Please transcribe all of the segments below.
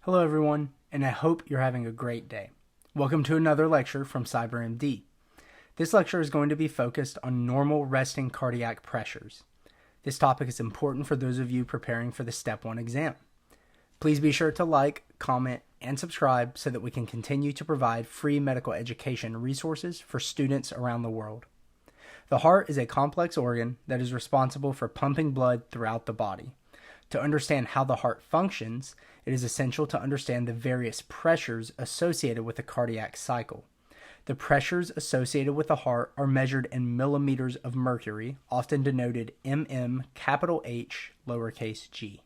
Hello everyone, and I hope you're having a great day. Welcome to another lecture from CyberMD. This lecture is going to be focused on normal resting cardiac pressures. This topic is important for those of you preparing for the Step 1 exam. Please be sure to like, comment, and subscribe so that we can continue to provide free medical education resources for students around the world. The heart is a complex organ that is responsible for pumping blood throughout the body. To understand how the heart functions, it is essential to understand the various pressures associated with the cardiac cycle. The pressures associated with the heart are measured in millimeters of mercury, often denoted mm, capital H, lowercase g.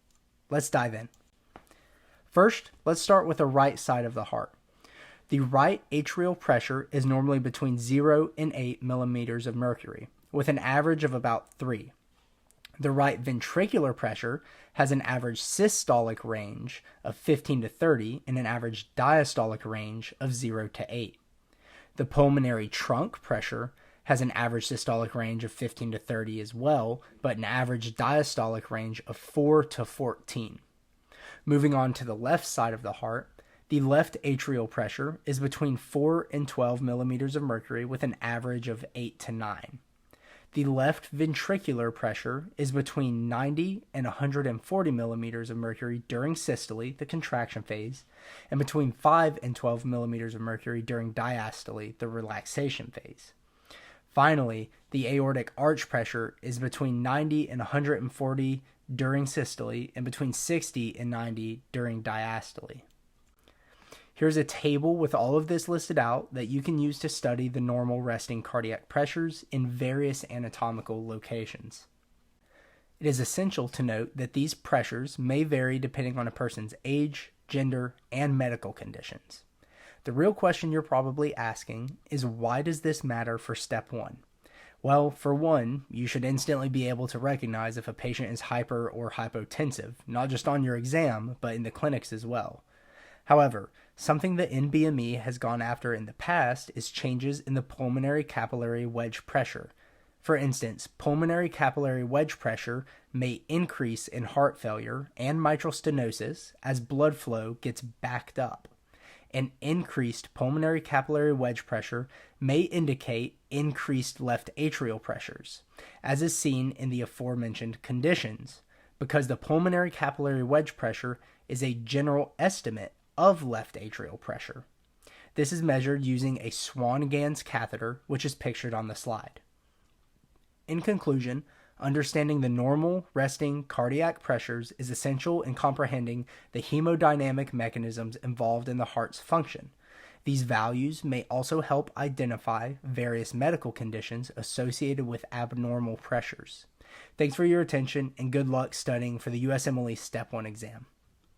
Let's dive in. First, let's start with the right side of the heart. The right atrial pressure is normally between 0 and 8 millimeters of mercury, with an average of about 3. The right ventricular pressure has an average systolic range of 15 to 30 and an average diastolic range of 0 to 8. The pulmonary trunk pressure has an average systolic range of 15 to 30 as well, but an average diastolic range of 4 to 14. Moving on to the left side of the heart, the left atrial pressure is between 4 and 12 millimeters of mercury with an average of 8 to 9. The left ventricular pressure is between 90 and 140 millimeters of mercury during systole, the contraction phase, and between 5 and 12 millimeters of mercury during diastole, the relaxation phase. Finally, the aortic arch pressure is between 90 and 140 during systole and between 60 and 90 during diastole. Here's a table with all of this listed out that you can use to study the normal resting cardiac pressures in various anatomical locations. It is essential to note that these pressures may vary depending on a person's age, gender, and medical conditions. The real question you're probably asking is, why does this matter for Step 1? Well, for one, you should instantly be able to recognize if a patient is hyper or hypotensive, not just on your exam, but in the clinics as well. However, something the NBME has gone after in the past is changes in the pulmonary capillary wedge pressure. For instance, pulmonary capillary wedge pressure may increase in heart failure and mitral stenosis as blood flow gets backed up. An increased pulmonary capillary wedge pressure may indicate increased left atrial pressures, as is seen in the aforementioned conditions, because the pulmonary capillary wedge pressure is a general estimate of left atrial pressure. This is measured using a Swan-Ganz catheter, which is pictured on the slide. In conclusion, understanding the normal resting cardiac pressures is essential in comprehending the hemodynamic mechanisms involved in the heart's function. These values may also help identify various medical conditions associated with abnormal pressures. Thanks for your attention and good luck studying for the USMLE Step 1 exam.